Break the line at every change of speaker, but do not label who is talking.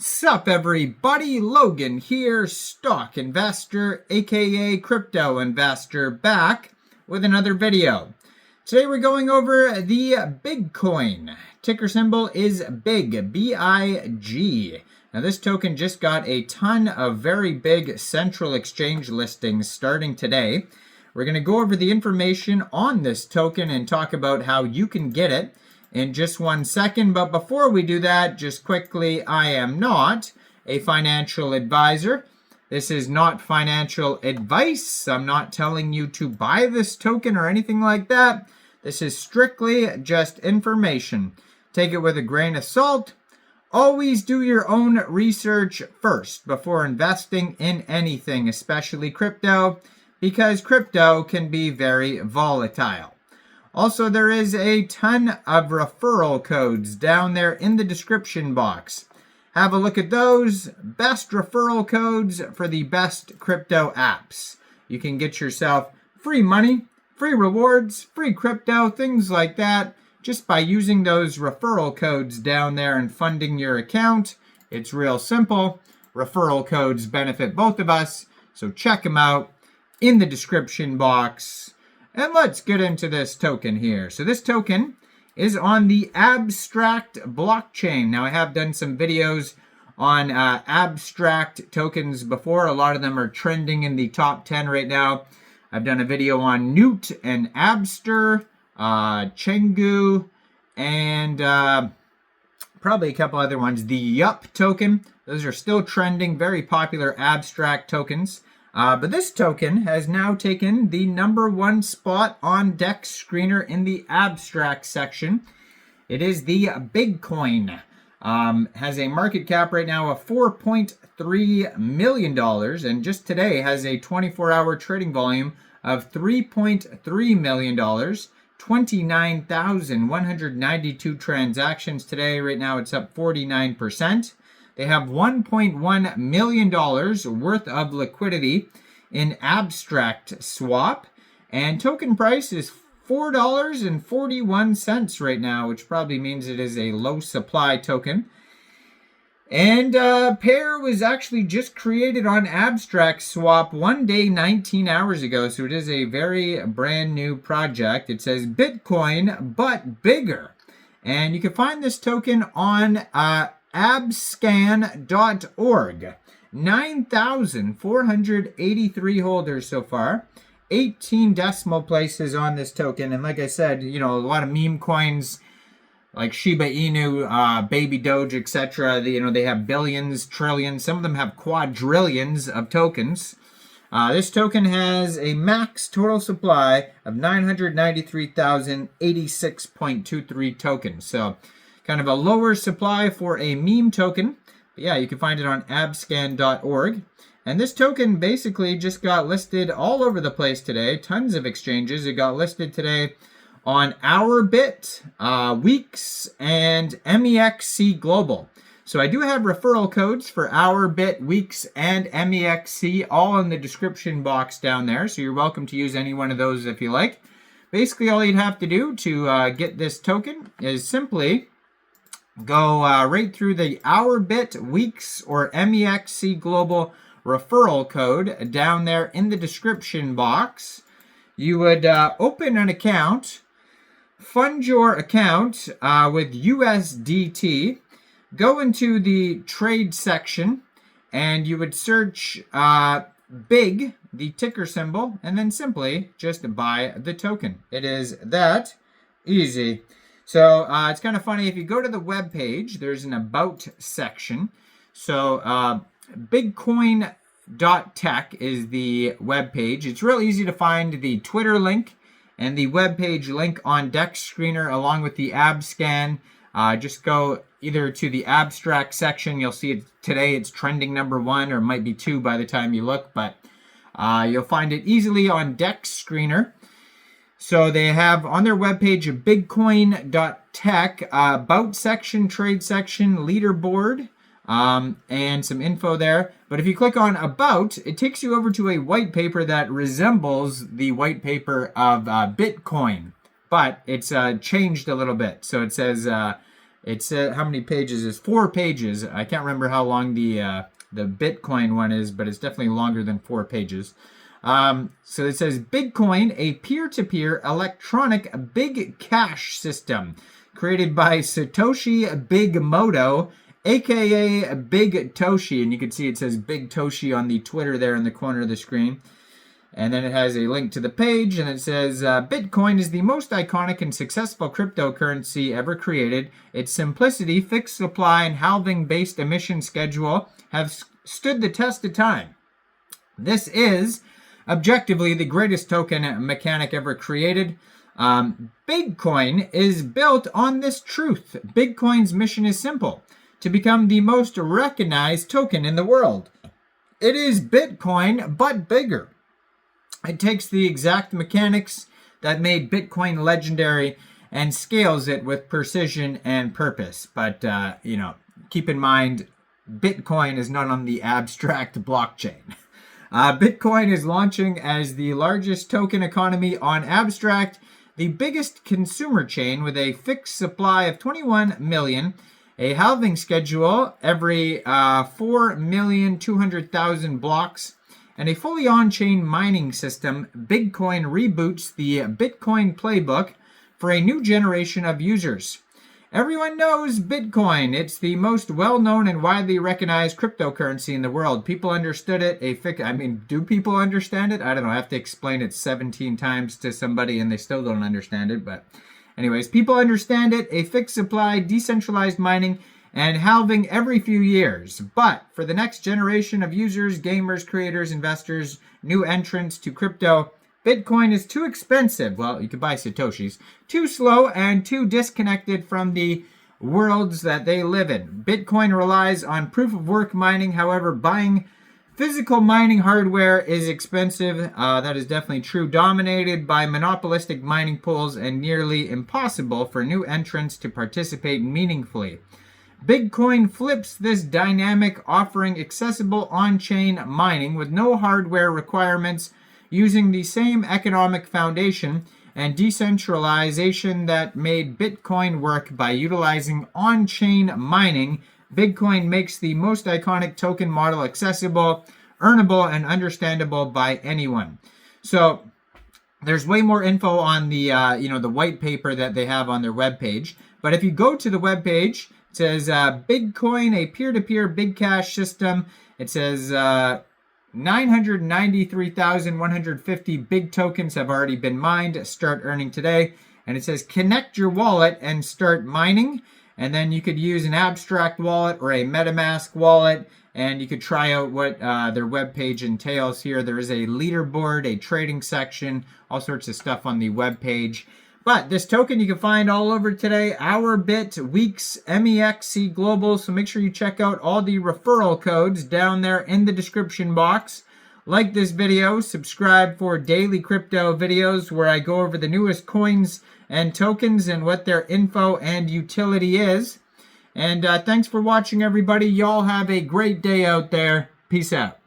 Sup everybody, Logan here, stock investor, aka crypto investor, back with another video. Today we're going over the Bigcoin. Ticker symbol is BIG, B-I-G. Now this token just got a ton of very big central exchange listings starting today. We're going to go over the information on this token and talk about how you can get it in just 1 second. But before we do that, just quickly, I am not a financial advisor. This is not financial advice. I'm not telling you to buy this token or anything like that. This is strictly just information. Take it with a grain of salt. Always do your own research first before investing in anything, especially crypto, because crypto can be very volatile. Also, there is a ton of referral codes down there in the description box. Have a look at those. Best referral codes for the best crypto apps. You can get yourself free money, free rewards, free crypto, things like that, just by using those referral codes down there and funding your account. It's real simple. Referral codes benefit both of us, so check them out in the description box. And let's get into this token here. So this token is on the Abstract blockchain. Now I have done some videos on abstract tokens before. A lot of them are trending in the top 10 right now. I've done a video on Newt and Abster, Chengu, and probably a couple other ones. The Yup token. Those are still trending, very popular abstract tokens. But this token has now taken the #1 spot on DEX Screener in the abstract section. It is the Bigcoin. Has a market cap right now of $4.3 million, and just today has a 24-hour trading volume of $3.3 million, 29,192 transactions today. Right now it's up 49%. They have $1.1 million worth of liquidity in abstract swap, and token price is $4.41 right now, which probably means it is a low supply token. And pair was actually just created on abstract swap 1 day, 19 hours ago, so it is a very brand new project. It says Bitcoin, but bigger. And you can find this token on abscan.org. 9,483 holders so far. 18 decimal places on this token. And like I said, you know, a lot of meme coins like Shiba Inu, Baby Doge, etc. They have billions, trillions. Some of them have quadrillions of tokens. This token has a max total supply of 993,086.23 tokens. So kind of a lower supply for a meme token. But yeah, you can find it on abscan.org. And this token basically just got listed all over the place today. Tons of exchanges. It got listed today on Ourbit, Weeks, and Mexc Global. So I do have referral codes for Ourbit, Weeks, and Mexc all in the description box down there. So you're welcome to use any one of those if you like. Basically, all you'd have to do to get this token is simply go right through the Ourbit, Weeks, or Mexc Global referral code down there in the description box. You would open an account, fund your account with USDT, go into the trade section, and you would search BIG, the ticker symbol, and then simply just buy the token. It is that easy. So it's kind of funny. If you go to the web page, there's an About section. So Bigcoin.tech is the web page. It's real easy to find the Twitter link and the web page link on DEX Screener along with the Abscan. Just go either to the abstract section. You'll see it today. It's trending #1, or it might be 2 by the time you look, but you'll find it easily on DEX Screener. So they have on their webpage a Bigcoin.tech About section, Trade section, Leaderboard, and some info there. But if you click on About, it takes you over to a white paper that resembles the white paper of Bitcoin, but it's changed a little bit. So it says It's how many pages is 4 pages. I can't remember how long the Bitcoin one is, but it's definitely longer than 4 pages. So it says Bigcoin, a peer-to-peer electronic big cash system created by Satoshi Bigmoto, aka Big Toshi, and you can see it says Big Toshi on the Twitter there in the corner of the screen. And then it has a link to the page, and it says, Bitcoin is the most iconic and successful cryptocurrency ever created. Its simplicity, fixed supply, and halving-based emission schedule have stood the test of time. This is, objectively, the greatest token mechanic ever created. Bitcoin is built on this truth. Bitcoin's mission is simple: to become the most recognized token in the world. It is Bitcoin, but bigger. It takes the exact mechanics that made Bitcoin legendary and scales it with precision and purpose. But, keep in mind, Bitcoin is not on the abstract blockchain. Bitcoin is launching as the largest token economy on Abstract, the biggest consumer chain with a fixed supply of 21 million, a halving schedule every 4,200,000 blocks, and a fully on-chain mining system. Bigcoin reboots the Bitcoin playbook for a new generation of users. Everyone knows Bitcoin. It's the most well-known and widely recognized cryptocurrency in the world. People understood it. Do people understand it? I don't know. I have to explain it 17 times to somebody and they still don't understand it. But anyways, people understand it. A fixed supply, decentralized mining, and halving every few years. But for the next generation of users, gamers, creators, investors, new entrants to crypto, Bitcoin is too expensive. Well, you could buy Satoshis. Too slow and too disconnected from the worlds that they live in. Bitcoin relies on proof-of-work mining. However, buying physical mining hardware is expensive. That is definitely true. Dominated by monopolistic mining pools and nearly impossible for new entrants to participate meaningfully. Bitcoin flips this dynamic, offering accessible on-chain mining with no hardware requirements, using the same economic foundation and decentralization that made Bitcoin work. By utilizing on-chain mining, Bitcoin makes the most iconic token model accessible, earnable, and understandable by anyone. So there's way more info on the the white paper that they have on their webpage. But if you go to the webpage, it says Bitcoin, a peer-to-peer big cash system. It says 993,150 big tokens have already been mined. Start earning today. And it says connect your wallet and start mining. And then you could use an Abstract wallet or a MetaMask wallet. And you could try out what their webpage entails here. There is a leaderboard, a trading section, all sorts of stuff on the webpage. But this token you can find all over today. Bit, Weeks, Mexc Global. So make sure you check out all the referral codes down there in the description box. Like this video, subscribe for daily crypto videos where I go over the newest coins and tokens and what their info and utility is. And thanks for watching, everybody. Y'all have a great day out there. Peace out.